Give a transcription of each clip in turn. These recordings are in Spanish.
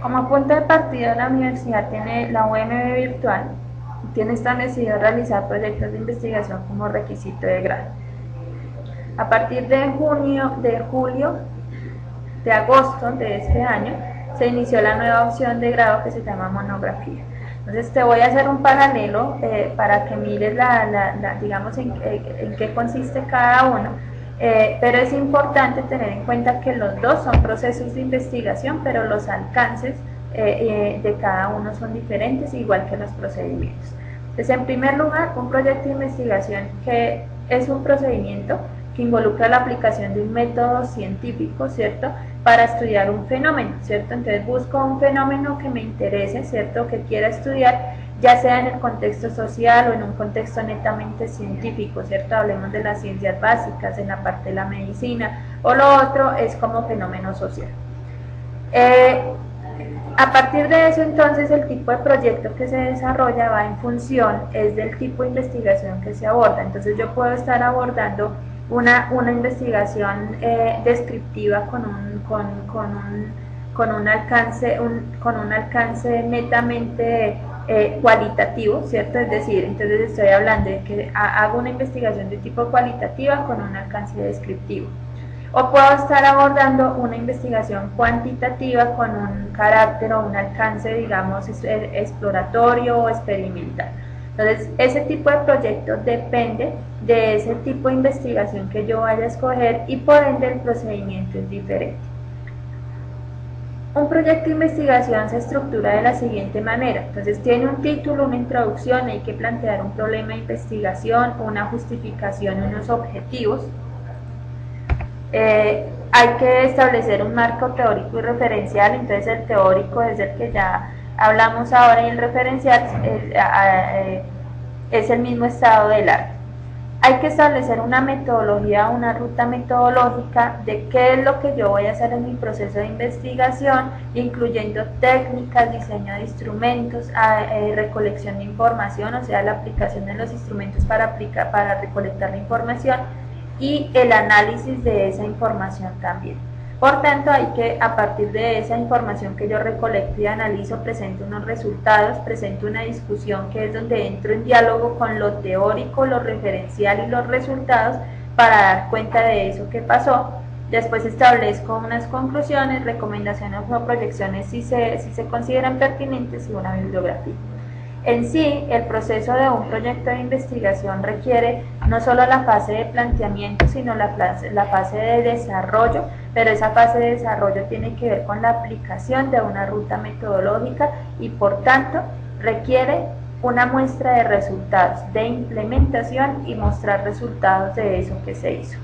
Como punto de partida, la universidad tiene la UMB virtual y tiene establecido realizar proyectos de investigación como requisito de grado. A partir de julio, de agosto de este año, se inició la nueva opción de grado que se llama monografía. Entonces te voy a hacer un paralelo para que mires digamos en qué consiste cada uno, pero es importante tener en cuenta que los dos son procesos de investigación, pero los alcances de cada uno son diferentes, igual que los procedimientos. Entonces, en primer lugar, un proyecto de investigación que es un procedimiento que involucra la aplicación de un método científico, ¿cierto?, para estudiar un fenómeno, ¿cierto? Entonces busco un fenómeno que me interese, ¿cierto?, que quiera estudiar, ya sea en el contexto social o en un contexto netamente científico, ¿cierto? Hablemos de las ciencias básicas, en la parte de la medicina, o lo otro es como fenómeno social. A partir de eso, entonces, el tipo de proyecto que se desarrolla va en función, es del tipo de investigación que se aborda. Entonces yo puedo estar abordando una investigación descriptiva con un alcance netamente cualitativo, ¿cierto? Es decir, entonces estoy hablando de que hago una investigación de tipo cualitativa con un alcance descriptivo. O puedo estar abordando una investigación cuantitativa con un carácter o un alcance, digamos, exploratorio o experimental. Entonces, ese tipo de proyecto depende de ese tipo de investigación que yo vaya a escoger y por ende el procedimiento es diferente. Un proyecto de investigación se estructura de la siguiente manera. Entonces tiene un título, una introducción, hay que plantear un problema de investigación, una justificación, unos objetivos. Hay que establecer un marco teórico y referencial. Entonces el teórico es el que ya hablamos ahora y el referencial es el mismo estado del arte. Hay que establecer una metodología, una ruta metodológica de qué es lo que yo voy a hacer en mi proceso de investigación, incluyendo técnicas, diseño de instrumentos, recolección de información, o sea, la aplicación de los instrumentos para recolectar la información y el análisis de esa información también. Por tanto, hay que, a partir de esa información que yo recolecto y analizo, presento unos resultados, presento una discusión que es donde entro en diálogo con lo teórico, lo referencial y los resultados para dar cuenta de eso que pasó. Después establezco unas conclusiones, recomendaciones o proyecciones si se consideran pertinentes y una bibliografía. En sí, el proceso de un proyecto de investigación requiere no solo la fase de planteamiento, sino la fase de desarrollo, pero esa fase de desarrollo tiene que ver con la aplicación de una ruta metodológica y por tanto requiere una muestra de resultados, de implementación y mostrar resultados de eso que se hizo.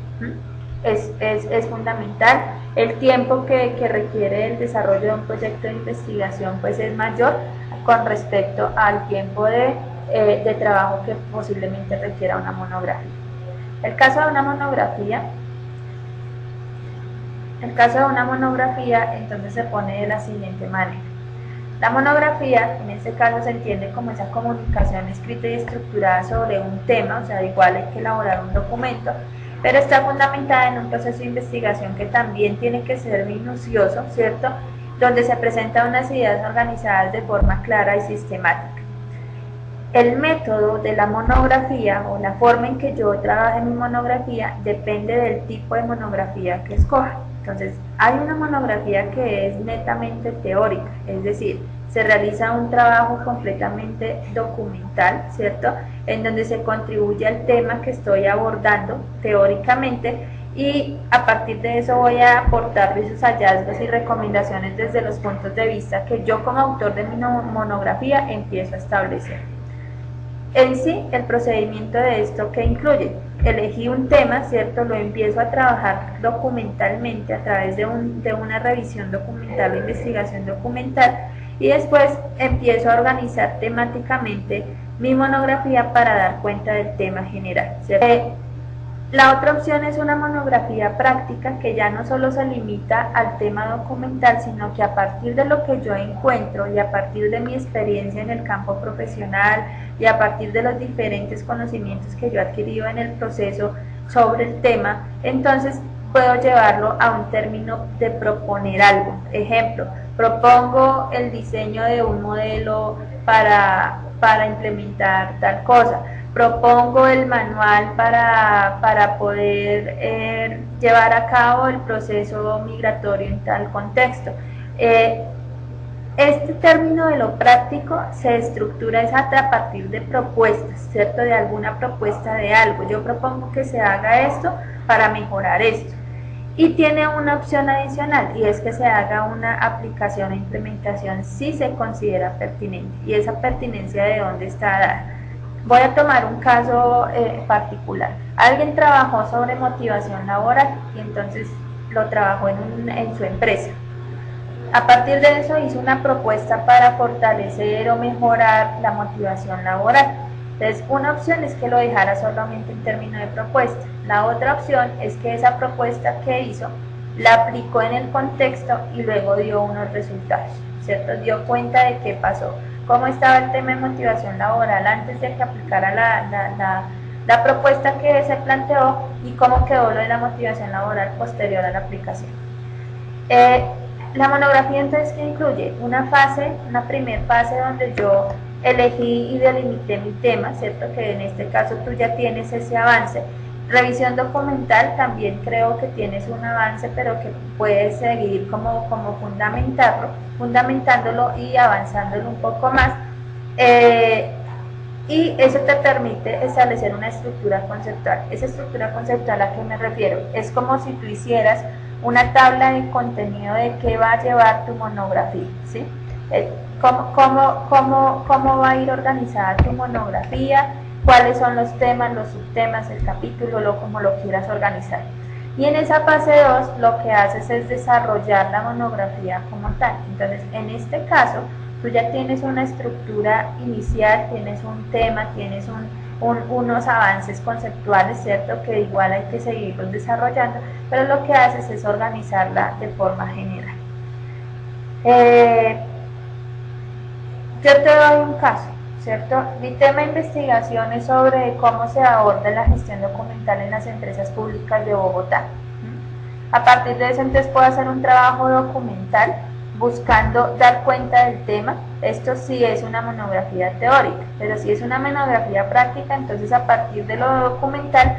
Es fundamental. El tiempo que requiere el desarrollo de un proyecto de investigación pues es mayor con respecto al tiempo de trabajo que posiblemente requiera una monografía. El caso de una monografía entonces se pone de la siguiente manera. La monografía en este caso se entiende como esa comunicación escrita y estructurada sobre un tema, o sea, igual hay que elaborar un documento, pero está fundamentada en un proceso de investigación que también tiene que ser minucioso, ¿cierto?, donde se presentan unas ideas organizadas de forma clara y sistemática. El método de la monografía o la forma en que yo trabaje mi monografía depende del tipo de monografía que escoja. Entonces, hay una monografía que es netamente teórica, es decir, se realiza un trabajo completamente documental, ¿cierto?, en donde se contribuye al tema que estoy abordando teóricamente y a partir de eso voy a aportar esos hallazgos y recomendaciones desde los puntos de vista que yo como autor de mi monografía empiezo a establecer. En sí, el procedimiento de esto que incluye, elegí un tema, ¿cierto?, lo empiezo a trabajar documentalmente a través de una revisión documental o investigación documental y después empiezo a organizar temáticamente mi monografía para dar cuenta del tema general, ¿cierto? La otra opción es una monografía práctica que ya no solo se limita al tema documental, sino que a partir de lo que yo encuentro y a partir de mi experiencia en el campo profesional y a partir de los diferentes conocimientos que yo he adquirido en el proceso sobre el tema, entonces puedo llevarlo a un término de proponer algo. Ejemplo, propongo el diseño de un modelo para implementar tal cosa. Propongo el manual para poder llevar a cabo el proceso migratorio en tal contexto. Este término de lo práctico se estructura a partir de propuestas, ¿cierto? De alguna propuesta de algo. Yo propongo que se haga esto para mejorar esto. Y tiene una opción adicional, y es que se haga una aplicación e implementación si se considera pertinente. ¿Y esa pertinencia de dónde está dada? Voy a tomar un caso particular. Alguien trabajó sobre motivación laboral y entonces lo trabajó en su empresa. A partir de eso hizo una propuesta para fortalecer o mejorar la motivación laboral. Entonces, una opción es que lo dejara solamente en términos de propuesta. La otra opción es que esa propuesta que hizo la aplicó en el contexto y luego dio unos resultados, ¿cierto? Dio cuenta de qué pasó, cómo estaba el tema de motivación laboral antes de que aplicara la propuesta que se planteó y cómo quedó lo de la motivación laboral posterior a la aplicación. La monografía entonces que incluye una primera fase donde yo elegí y delimité mi tema, ¿cierto? Que en este caso tú ya tienes ese avance. Revisión documental, también creo que tienes un avance, pero que puedes seguir como fundamentándolo y avanzándolo un poco más. Y eso te permite establecer una estructura conceptual. Esa estructura conceptual, ¿a qué me refiero? Es como si tú hicieras una tabla de contenido de qué va a llevar tu monografía, ¿sí? ¿Cómo va a ir organizada tu monografía? ¿Cuáles son los temas, los subtemas, el capítulo, como lo quieras organizar? Y en esa fase 2 lo que haces es desarrollar la monografía como tal. Entonces, en este caso, tú ya tienes una estructura inicial, tienes un tema, tienes unos avances conceptuales, ¿cierto? Que igual hay que seguirlos desarrollando, pero lo que haces es organizarla de forma general. Yo te doy un caso, ¿cierto? Mi tema de investigación es sobre cómo se aborda la gestión documental en las empresas públicas de Bogotá. A partir de eso, entonces puedo hacer un trabajo documental buscando dar cuenta del tema. Esto sí es una monografía teórica, pero si es una monografía práctica, entonces a partir de lo documental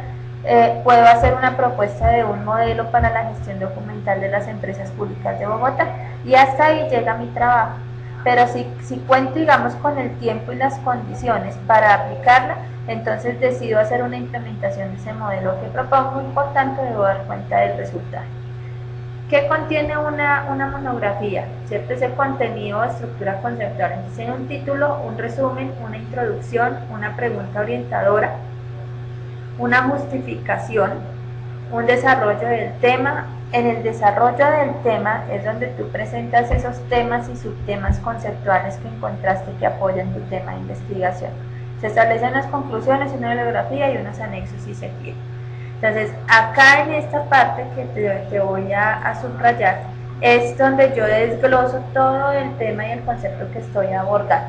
puedo hacer una propuesta de un modelo para la gestión documental de las empresas públicas de Bogotá, y hasta ahí llega mi trabajo. Pero si cuento, digamos, con el tiempo y las condiciones para aplicarla, entonces decido hacer una implementación de ese modelo que propongo, y por tanto debo dar cuenta del resultado. ¿Qué contiene una monografía? ¿Cierto? Ese contenido o estructura conceptual. Entonces, tiene un título, un resumen, una introducción, una pregunta orientadora, una justificación, un desarrollo del tema. En el desarrollo del tema es donde tú presentas esos temas y subtemas conceptuales que encontraste que apoyan tu tema de investigación. Se establecen unas conclusiones, una bibliografía y unos anexos si se quiere. Entonces, acá en esta parte que te voy a subrayar es donde yo desgloso todo el tema y el concepto que estoy abordando,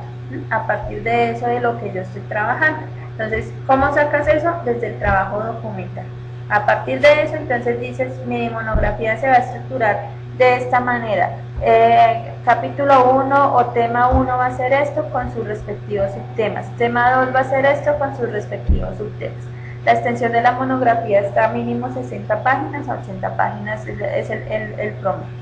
a partir de eso, de lo que yo estoy trabajando. Entonces, ¿cómo sacas eso? Desde el trabajo documental. A partir de eso, entonces dices, mi monografía se va a estructurar de esta manera. Capítulo 1 o tema 1 va a ser esto con sus respectivos subtemas. Tema 2 va a ser esto con sus respectivos subtemas. La extensión de la monografía está mínimo 60 páginas a 80 páginas, es el promedio.